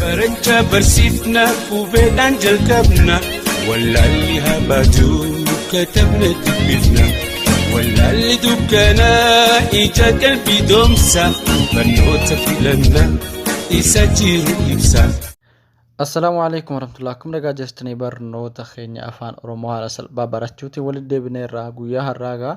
Barancha barsiifna qubeedhaan jalqabna wallaalli habaatu katabna dubbifna wallaalli dukkanaa ija qalbii doomsa barnoota filanna isa jiru ibsa. Assalamu alaikum warahmatullahi wabarakatuh. Jestanii barnoota keenya afaan Oromoo haala salphaa barachuutiin walitti deebinee irraa guyyaa har'aagaa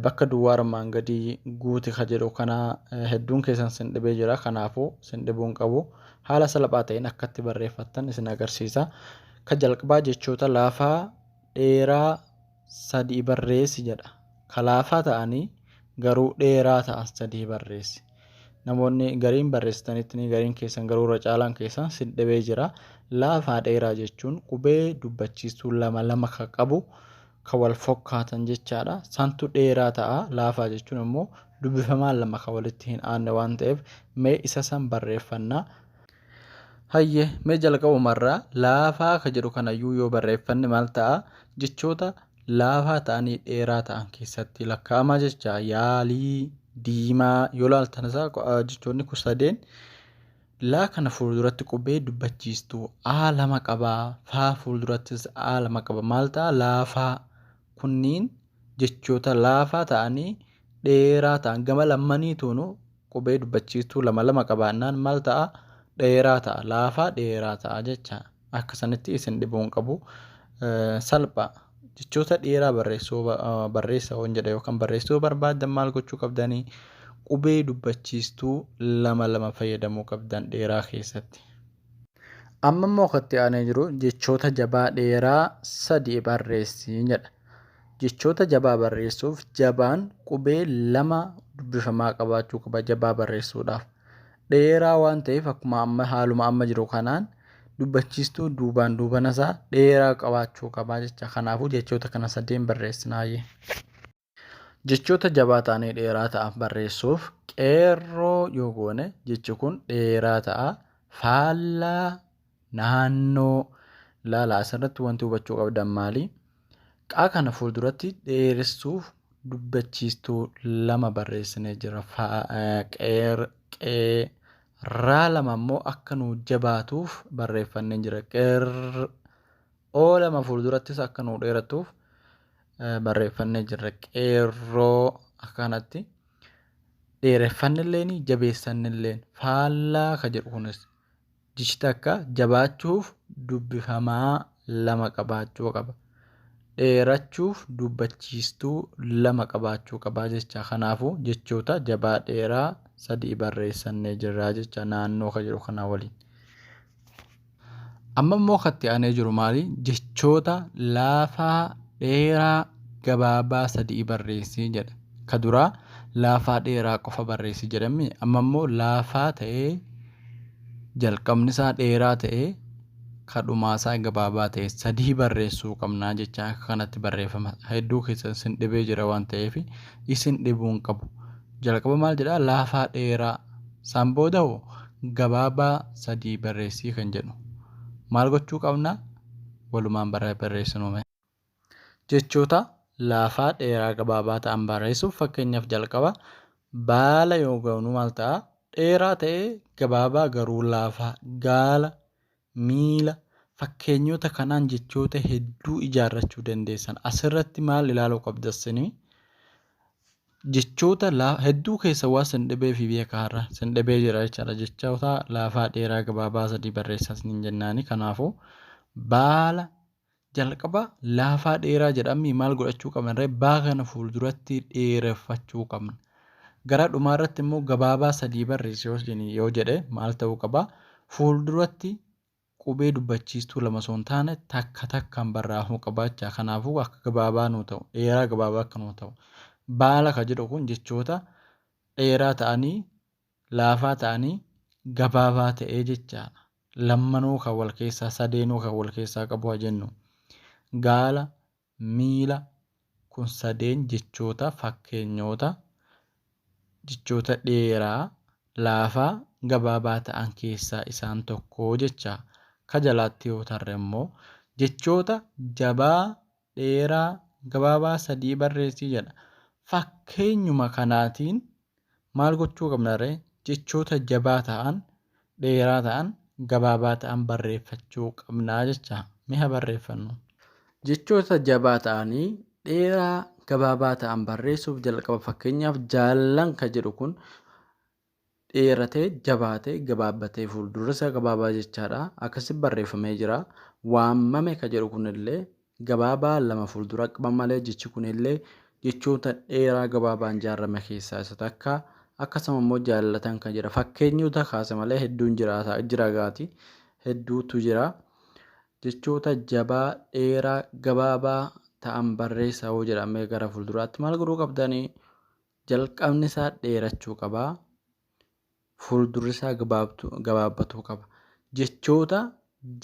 bakka duwwaa armaan gadii guuti jedhu kana hedduun keessan sin dhibee jira. Kanaafuu sin dhibuun qabu haala salphaa ta'een akkatti barreeffattan isin agarsiisa. Ka jalqabaa jechoota laafaa dheeraa sadii barreessi jedha. Ka laafaa ta'anii garuu dheeraa ta'an sadii barreessi. Namoonni gariin barreessitanitti gariin keessan garuu irra caalaan keessan sin dhibee jira. Laafaa dheeraa jechuun qubee dubbachiistuu lama lama kan qabu kan wal fakkaatan jechaadha. Santu dheeraa ta'a. Laafaa jechuun immoo dubbifamaan lama kan walitti hin aanne waan ta'eef mee isa san barreeffannaa. Hayyee mee jalqabumarraa laafaa ka jedhu kanayyuu yoo barreeffanne maal ta'a? Jechoota laafaa ta'anii dheeraa ta'an keessatti lakkaa'amaa jecha yaalii diimaa yoo laaltan isaa jechoonni kun sadeen laa kana fuulduratti qubee dubbachiistuu a lama qabaa faa fuuldurattis a lama qaba. Maal ta'a? Laafaa. Kunniin jechoota laafaa ta'anii dheeraa ta'an gama lamaniituunu qubee dubbachiistuu lama lama qabaannaan maal ta'a? Dheeraa ta'a. Laafaa dheeraa ta'a jecha akkasanitti isin dhibuun qabu. Salphaa jechoota dheeraa barreessa waan jedha yookaan barreessuu barbaadan maal gochuu qabdanii? Qubee dubbachiistuu lama lama fayyadamuu qabdan dheeraa keessatti. Amma immoo akkatti aanee jiru jechoota jabaa dheeraa sadii barreessi jedha. Jechoota jabaa barreessuuf jabaan qubee lama dubbifamaa qabaachuu qaba jabaa barreessuudhaaf. Dheeraa waan ta'eef akkuma haaluma amma jiru kanaan dubbachiistuu duubaan duubanasaa dheeraa qabaachuu qaba jecha. Kanaafuu jechoota kana sadeen barreessinaayyee. Jechoota jabaa ta'anii dheeraa ta'an barreessuuf qeerroo yoo goone jechi kun dheeraa ta'a. Faallaa, naannoo laala asirratti wanti hubachuu qabdan maali? Qaa kana fuulduratti dheeressuuf dubbachiistuu lama barreessinee jira. Raa lama immoo akka nu jabaatuuf barreeffannee jira. Oo lama fuuldurattis akka nu dheeratuuf barreeffannee jirra. Qeerroo akkanatti dheereffannilleen jabeessannilleen. Faallaa ka jedhu kunis jechi takka jabaachuuf dubbifamaa lama qabaachuu qaba. Dheerachuuf dubbachiistuu lama qabaachuu qaba jecha. Kanaafuu jechoota jabaa dheeraa sadii barreessannee jirra jecha naannoo ka jedhu kana waliin. Amma immoo katti aanee jiru maali? Jechoota laafaa dheeraa gabaabaa sadii barreessi jedha. Ka duraa laafaa dheeraa qofa barreessi jedhame. Amma immoo laafaa ta'ee jalqabni isaa dheeraa ta'ee kadhumaasaa gabaabaa ta'e sadii barreessuu qabnaa jecha akka kanatti barreeffama. Hedduu keessa isin dhibee jira waan ta'eef isin dhibuun qabu. Jalqaba maal jedhaa? Laafaa dheeraa. San booda gabaabaa sadii barreessii kan jedhu. Maal gochuu qabnaa? Walumaan barreessinu. Jechoota laafaa dheeraa gabaabaa ta'an barreessuuf fakkeenyaaf jalqaba baala yoo ga'u maal ta'a? Dheeraa ta'ee gabaabaa garuu laafaa. Gaala, miila fakkeenyota kanaan jechoota hedduu ijaarrachuu dandeessan. Asirratti maal ilaaluu qabdassanii? Jechoota hedduu keessa waa sin dhibee fi beekaa har'a sin dhibee jira jechaadha. Jechoota laafaa dheeraa gabaabaa sadii barreessas ni jennaani. Kanaafuu baala jalqaba laafaa dheeraa jedhamee maal godhachuu qabna? Baa kana fuulduratti dheereffachuu qabna. Gara dhumaarratti immoo gabaabaa sadii barreessi yoo jedhe maal ta'uu qaba? Fuulduratti qubee dubbachiistuu lama osoo hin taane takka takkaan barreeffamuu qabaachaa. Kanaafuu akka gabaabaa nuu ta'u dheeraa gabaabaa akka nuu ta'u. Baala ka jedhu kun jechoota dheeraa ta'anii laafaa ta'anii gabaabaa ta'ee jechaadha. Lammanuu kan wal keessaa sadeenuu kan wal keessaa qabu haa jennu. Gaala, miila kun sadeen jechoota fakkeenyoota jechoota dheeraa laafaa gabaabaa ta'an keessaa isaan tokko jecha. Ka jalaatti yoo tarre immoo jechoota jabaa dheeraa gabaabaa sadii barreessii jedha. Fakkeenyuma kanaatiin maal gochuu qabna? Jechoota jabaa ta'an dheeraa ta'an gabaabaa ta'an barreeffachuu qabnaa jecha. Mi'a barreeffannu. Jechoota jabaa ta'anii dheeraa gabaabaa ta'an barreessuuf jalqaba. Fakkeenyaaf jaallan kan jedhu kun dheeratee jabaatee gabaabbatee fuuldura isaa gabaabaa jechaadha. Akkasitti barreeffamee jira. Waammame kan jedhu kunillee gabaabaa lama fuuldura qaban malee jechi kunillee jechoota dheeraa gabaabaan ijaarame keessaa isa takka. Akkasuma immoo jaallatan kan jedha. Fakkeenyota kaase malee hedduun jira gaati. Hedduutu jira. Jechoota jabaa dheeraa gabaabaa ta'an barreessaa yoo jedhame gara fuulduraatti maal godhuu qabdanii? Jalqabni isaa dheerachuu qaba. Fuuldurri isaa gabaabbatuu qaba. Jechoota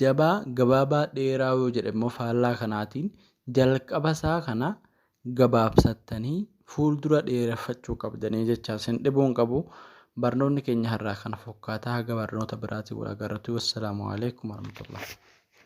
jabaa gabaabaa dheeraa yoo jedhe immoo faallaa kanaatiin jalqaba isaa kana gabaabsattanii fuuldura dheereffachuu qabdanii jecha. Isin dhibuun qabu. Barnoonni keenya har'aa kana fakkaataa. Haga barnoota biraatii wal agarratu. Wassalaamu alaikum warahmatullahi.